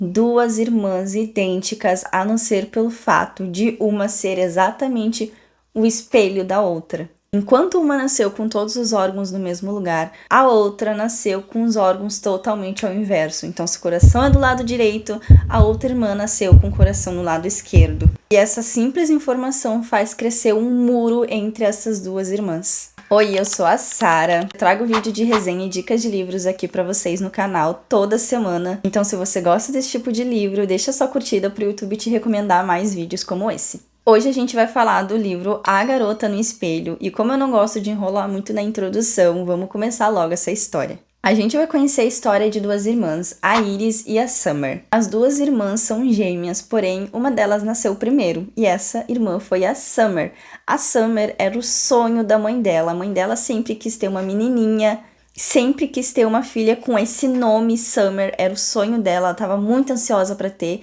duas irmãs idênticas, a não ser pelo fato de uma ser exatamente o espelho da outra. Enquanto uma nasceu com todos os órgãos no mesmo lugar, a outra nasceu com os órgãos totalmente ao inverso. Então, se o coração é do lado direito, a outra irmã nasceu com o coração no lado esquerdo. E essa simples informação faz crescer um muro entre essas duas irmãs. Oi, eu sou a Sara. Trago vídeo de resenha e dicas de livros aqui pra vocês no canal toda semana. Então, se você gosta desse tipo de livro, deixa sua curtida pro YouTube te recomendar mais vídeos como esse. Hoje a gente vai falar do livro A Garota no Espelho, e como eu não gosto de enrolar muito na introdução, vamos começar logo essa história. A gente vai conhecer a história de duas irmãs, a Iris e a Summer. As duas irmãs são gêmeas, porém uma delas nasceu primeiro, e essa irmã foi a Summer. A Summer era o sonho da mãe dela. A mãe dela sempre quis ter uma menininha, sempre quis ter uma filha com esse nome, Summer, era o sonho dela, ela estava muito ansiosa para ter.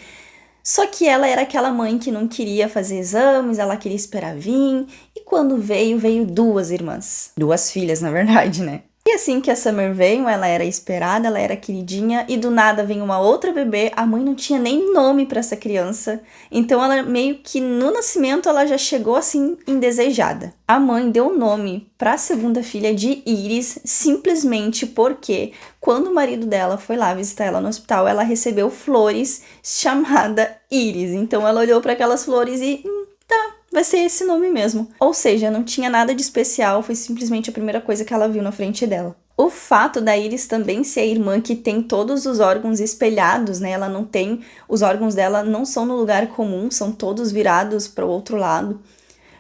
Só que ela era aquela mãe que não queria fazer exames, ela queria esperar vir, e quando veio duas irmãs. Duas filhas, na verdade, né? E assim que a Summer veio, ela era esperada, ela era queridinha, e do nada vem uma outra bebê, a mãe não tinha nem nome para essa criança, então ela meio que no nascimento ela já chegou assim indesejada. A mãe deu o nome para a segunda filha de Iris, simplesmente porque quando o marido dela foi lá visitar ela no hospital, ela recebeu flores chamada Iris, então ela olhou para aquelas flores e tá, vai ser esse nome mesmo. Ou seja, não tinha nada de especial, foi simplesmente a primeira coisa que ela viu na frente dela. O fato da Iris também ser a irmã que tem todos os órgãos espelhados, né? Ela não tem, os órgãos dela não são no lugar comum, são todos virados para o outro lado.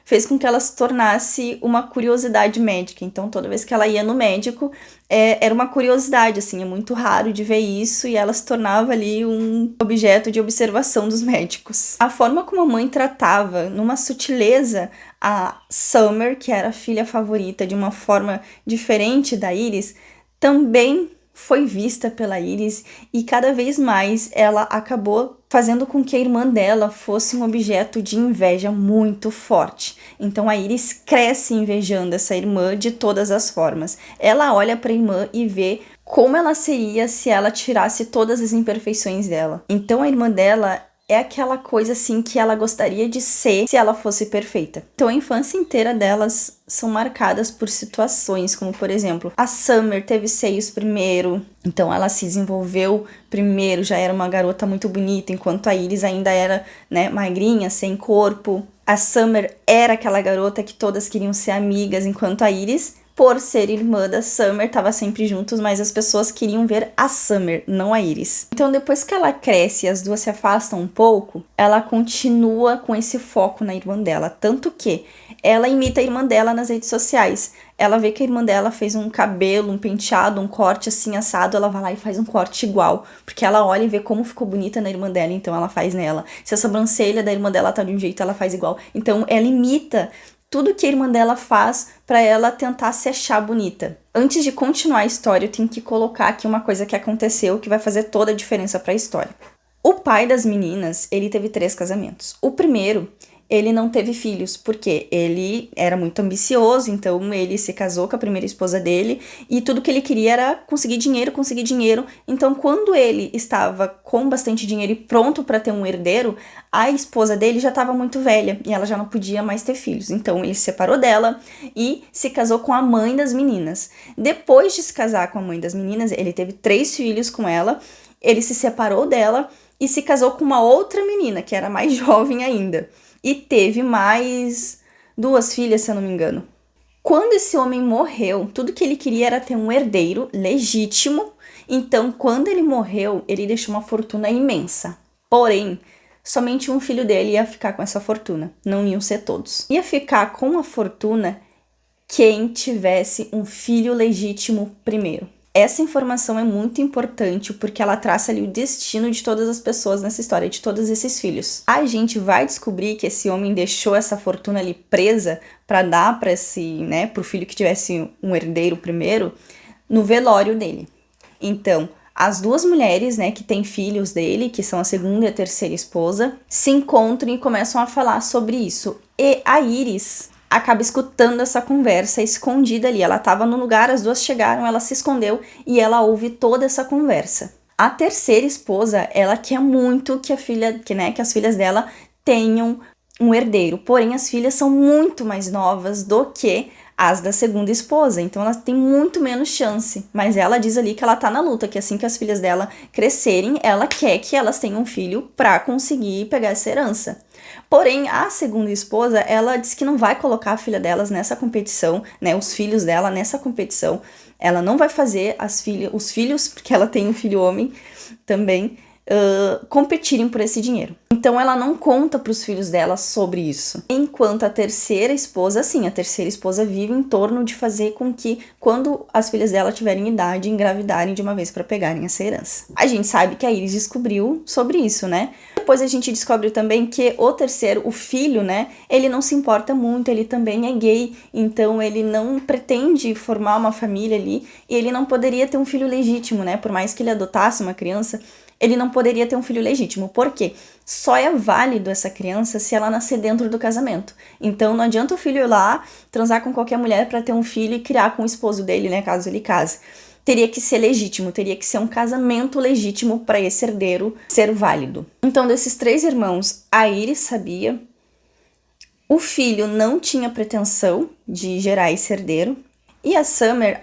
Fez com que ela se tornasse uma curiosidade médica. Então, toda vez que ela ia no médico, era uma curiosidade, assim, é muito raro de ver isso, e ela se tornava ali um objeto de observação dos médicos. A forma como a mãe tratava, numa sutileza, a Summer, que era a filha favorita, de uma forma diferente da Iris, também foi vista pela Iris, e cada vez mais ela acabou fazendo com que a irmã dela fosse um objeto de inveja muito forte. Então a Iris cresce invejando essa irmã de todas as formas. Ela olha para a irmã e vê como ela seria se ela tirasse todas as imperfeições dela. Então a irmã dela é aquela coisa assim que ela gostaria de ser se ela fosse perfeita. Então a infância inteira delas são marcadas por situações, como por exemplo, a Summer teve seios primeiro, então ela se desenvolveu primeiro, já era uma garota muito bonita, enquanto a Iris ainda era, né, magrinha, sem corpo. A Summer era aquela garota que todas queriam ser amigas, enquanto a Iris, por ser irmã da Summer, estava sempre juntos, mas as pessoas queriam ver a Summer, não a Iris. Então, depois que ela cresce e as duas se afastam um pouco, ela continua com esse foco na irmã dela, tanto que ela imita a irmã dela nas redes sociais. Ela vê que a irmã dela fez um cabelo, um penteado, um corte assim assado, ela vai lá e faz um corte igual, porque ela olha e vê como ficou bonita na irmã dela, então ela faz nela. Se a sobrancelha da irmã dela tá de um jeito, ela faz igual. Então, ela imita tudo que a irmã dela faz para ela tentar se achar bonita. Antes de continuar a história, eu tenho que colocar aqui uma coisa que aconteceu que vai fazer toda a diferença para a história. O pai das meninas, ele teve 3 casamentos. O primeiro, ele não teve filhos, porque ele era muito ambicioso, então ele se casou com a primeira esposa dele, e tudo que ele queria era conseguir dinheiro. Então, quando ele estava com bastante dinheiro e pronto para ter um herdeiro, a esposa dele já estava muito velha, e ela já não podia mais ter filhos. Então, ele se separou dela e se casou com a mãe das meninas. Depois de se casar com a mãe das meninas, ele teve 3 filhos com ela, ele se separou dela e se casou com uma outra menina, que era mais jovem ainda. E teve mais 2 filhas, se eu não me engano. Quando esse homem morreu, tudo que ele queria era ter um herdeiro legítimo. Então, quando ele morreu, ele deixou uma fortuna imensa. Porém, somente um filho dele ia ficar com essa fortuna. Não iam ser todos. Ia ficar com a fortuna quem tivesse um filho legítimo primeiro. Essa informação é muito importante porque ela traça ali o destino de todas as pessoas nessa história, de todos esses filhos. A gente vai descobrir que esse homem deixou essa fortuna ali presa para dar para pro filho que tivesse um herdeiro primeiro, no velório dele. Então, as 2 mulheres, né, que têm filhos dele, que são a segunda e a terceira esposa, se encontram e começam a falar sobre isso. E a Iris acaba escutando essa conversa escondida ali. Ela estava no lugar, as 2 chegaram, ela se escondeu e ela ouve toda essa conversa. A terceira esposa, ela quer muito que que as filhas dela tenham um herdeiro, porém as filhas são muito mais novas do que as da segunda esposa, então elas têm muito menos chance, mas ela diz ali que ela tá na luta, que assim que as filhas dela crescerem, ela quer que elas tenham um filho pra conseguir pegar essa herança. Porém, a segunda esposa, ela diz que não vai colocar a filha delas nessa competição, né, os filhos dela nessa competição, ela não vai fazer os filhos, porque ela tem um filho homem também, competirem por esse dinheiro. Então ela não conta para os filhos dela sobre isso. Enquanto a terceira esposa, sim, a terceira esposa vive em torno de fazer com que, quando as filhas dela tiverem idade, engravidarem de uma vez para pegarem essa herança. A gente sabe que a Iris descobriu sobre isso, né? Depois a gente descobre também que o terceiro, o filho, né, ele não se importa muito, ele também é gay, então ele não pretende formar uma família ali, e ele não poderia ter um filho legítimo, né? Por mais que ele adotasse uma criança, ele não poderia ter um filho legítimo. Por quê? Só é válido essa criança se ela nascer dentro do casamento. Então não adianta o filho ir lá, transar com qualquer mulher para ter um filho e criar com o esposo dele, né, caso ele case. Teria que ser legítimo, teria que ser um casamento legítimo para esse herdeiro ser válido. Então, desses 3 irmãos, a Iris sabia, o filho não tinha pretensão de gerar esse herdeiro, e a Summer,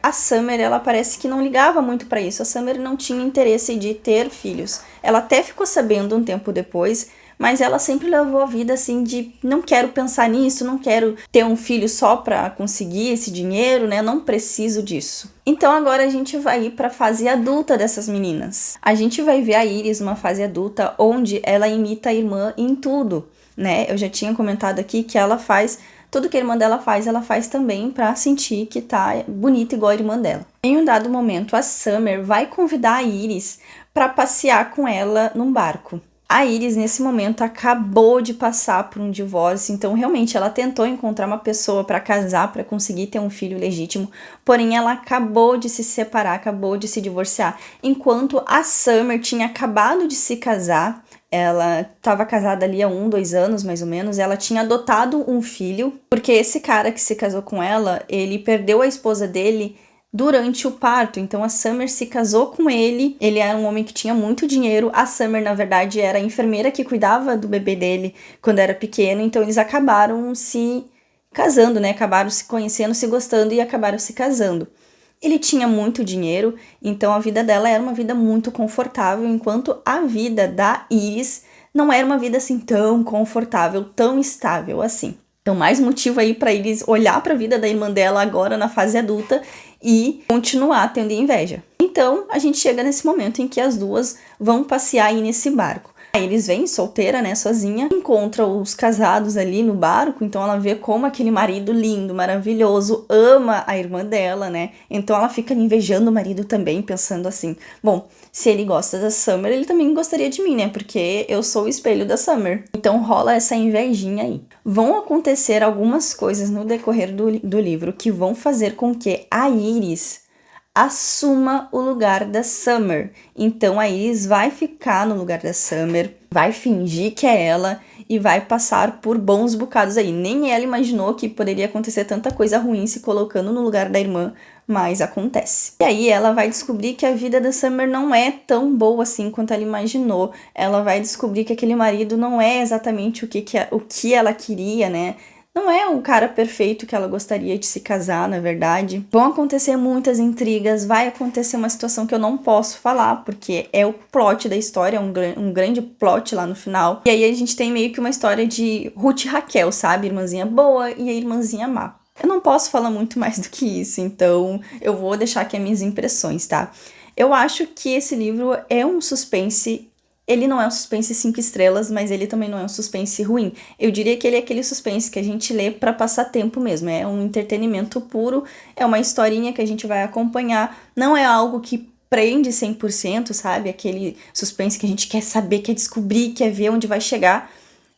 ela parece que não ligava muito pra isso. A Summer não tinha interesse de ter filhos. Ela até ficou sabendo um tempo depois, mas ela sempre levou a vida assim de não quero pensar nisso, não quero ter um filho só pra conseguir esse dinheiro, né? Não preciso disso. Então agora a gente vai ir pra fase adulta dessas meninas. A gente vai ver a Iris numa fase adulta onde ela imita a irmã em tudo, né? Eu já tinha comentado aqui que ela faz tudo que a irmã dela faz, ela faz também pra sentir que tá bonita igual a irmã dela. Em um dado momento, a Summer vai convidar a Iris pra passear com ela num barco. A Iris, nesse momento, acabou de passar por um divórcio, então realmente ela tentou encontrar uma pessoa pra casar, pra conseguir ter um filho legítimo, porém ela acabou de se separar, acabou de se divorciar, enquanto a Summer tinha acabado de se casar. Ela estava casada ali há 2 anos, mais ou menos. Ela tinha adotado um filho, porque esse cara que se casou com ela, ele perdeu a esposa dele durante o parto. Então a Summer se casou com ele. Ele era um homem que tinha muito dinheiro. A Summer, na verdade, era a enfermeira que cuidava do bebê dele quando era pequeno. Então eles acabaram se casando, né? Acabaram se conhecendo, se gostando e acabaram se casando. Ele tinha muito dinheiro, então a vida dela era uma vida muito confortável, enquanto a vida da Iris não era uma vida assim tão confortável, tão estável assim. Então, mais motivo aí para Iris olhar para a vida da irmã dela agora na fase adulta e continuar tendo inveja. Então, a gente chega nesse momento em que as duas vão passear aí nesse barco. A Iris vem solteira, né, sozinha, encontra os casados ali no barco, então ela vê como aquele marido lindo, maravilhoso, ama a irmã dela, né, então ela fica invejando o marido também, pensando assim, bom, se ele gosta da Summer, ele também gostaria de mim, né, porque eu sou o espelho da Summer. Então rola essa invejinha aí. Vão acontecer algumas coisas no decorrer do livro que vão fazer com que a Iris assuma o lugar da Summer. Então a Iris vai ficar no lugar da Summer, vai fingir que é ela e vai passar por bons bocados aí. Nem ela imaginou que poderia acontecer tanta coisa ruim se colocando no lugar da irmã, mas acontece. E aí ela vai descobrir que a vida da Summer não é tão boa assim quanto ela imaginou. Ela vai descobrir que aquele marido não é exatamente o que ela queria, né? Não é o cara perfeito que ela gostaria de se casar, na verdade. Vão acontecer muitas intrigas, vai acontecer uma situação que eu não posso falar, porque é o plot da história, um grande plot lá no final. E aí a gente tem meio que uma história de Ruth e Raquel, sabe? Irmãzinha boa e a irmãzinha má. Eu não posso falar muito mais do que isso, então eu vou deixar aqui as minhas impressões, tá? Eu acho que esse livro é um suspense. Ele não é um suspense 5 estrelas, mas ele também não é um suspense ruim. Eu diria que ele é aquele suspense que a gente lê pra passar tempo mesmo. É um entretenimento puro, é uma historinha que a gente vai acompanhar. Não é algo que prende 100%, sabe? Aquele suspense que a gente quer saber, quer descobrir, quer ver onde vai chegar.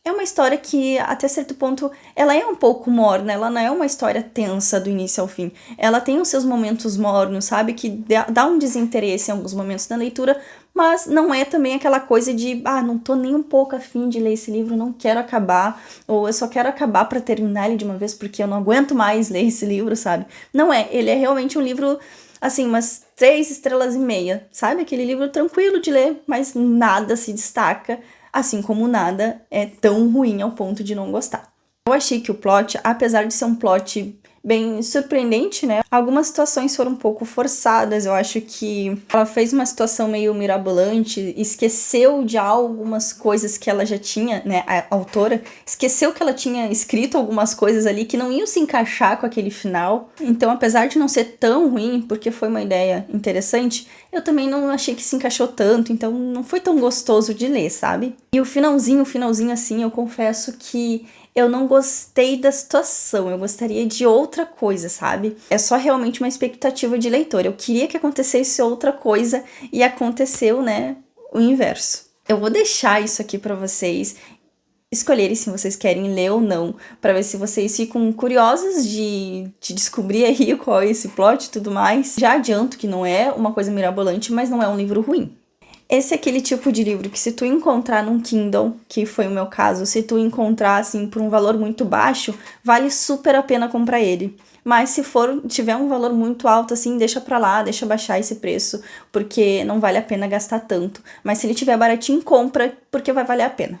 É uma história que, até certo ponto, ela é um pouco morna, ela não é uma história tensa do início ao fim. Ela tem os seus momentos mornos, sabe? Que dá um desinteresse em alguns momentos da leitura, mas não é também aquela coisa de, não tô nem um pouco afim de ler esse livro, não quero acabar, ou eu só quero acabar pra terminar ele de uma vez porque eu não aguento mais ler esse livro, sabe? Não é, ele é realmente um livro, assim, umas 3,5 estrelas, sabe? Aquele livro tranquilo de ler, mas nada se destaca, assim como nada é tão ruim ao ponto de não gostar. Eu achei que o plot, apesar de ser um plot bem surpreendente, né? Algumas situações foram um pouco forçadas. Eu acho que ela fez uma situação meio mirabolante, esqueceu de algumas coisas que ela já tinha, né? A autora esqueceu que ela tinha escrito algumas coisas ali que não iam se encaixar com aquele final. Então, apesar de não ser tão ruim, porque foi uma ideia interessante, eu também não achei que se encaixou tanto, então não foi tão gostoso de ler, sabe? E o finalzinho assim, eu confesso que eu não gostei da situação, eu gostaria de outra coisa, sabe? É só realmente uma expectativa de leitor. Eu queria que acontecesse outra coisa e aconteceu, né, o inverso. Eu vou deixar isso aqui pra vocês escolherem se vocês querem ler ou não, pra ver se vocês ficam curiosos de descobrir aí qual é esse plot e tudo mais. Já adianto que não é uma coisa mirabolante, mas não é um livro ruim. Esse é aquele tipo de livro que se tu encontrar num Kindle, que foi o meu caso, se tu encontrar, assim, por um valor muito baixo, vale super a pena comprar ele. Mas se tiver um valor muito alto, assim, deixa pra lá, deixa baixar esse preço, porque não vale a pena gastar tanto. Mas se ele tiver baratinho, compra, porque vai valer a pena.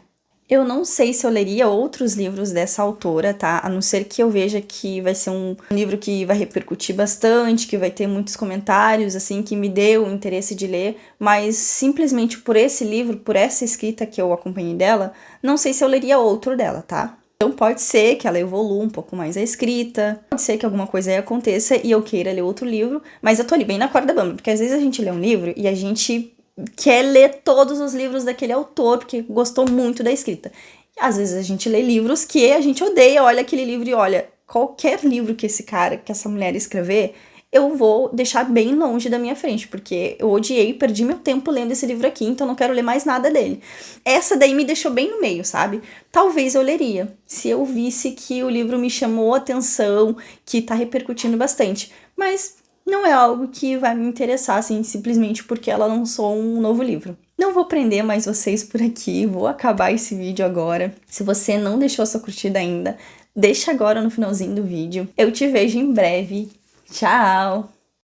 Eu não sei se eu leria outros livros dessa autora, tá? A não ser que eu veja que vai ser um livro que vai repercutir bastante, que vai ter muitos comentários, assim, que me deu o interesse de ler, mas simplesmente por esse livro, por essa escrita que eu acompanhei dela, não sei se eu leria outro dela, tá? Então pode ser que ela evolua um pouco mais a escrita, pode ser que alguma coisa aí aconteça e eu queira ler outro livro, mas eu tô ali bem na corda bamba, porque às vezes a gente lê um livro e a gente quer ler todos os livros daquele autor, porque gostou muito da escrita. Às vezes a gente lê livros que a gente odeia, olha aquele livro e olha, qualquer livro que esse cara, que essa mulher escrever, eu vou deixar bem longe da minha frente, porque eu odiei, perdi meu tempo lendo esse livro aqui, então não quero ler mais nada dele. Essa daí me deixou bem no meio, sabe? Talvez eu leria, se eu visse que o livro me chamou a atenção, que tá repercutindo bastante. Mas não é algo que vai me interessar, assim, simplesmente porque ela lançou um novo livro. Não vou prender mais vocês por aqui, vou acabar esse vídeo agora. Se você não deixou sua curtida ainda, deixa agora no finalzinho do vídeo. Eu te vejo em breve. Tchau!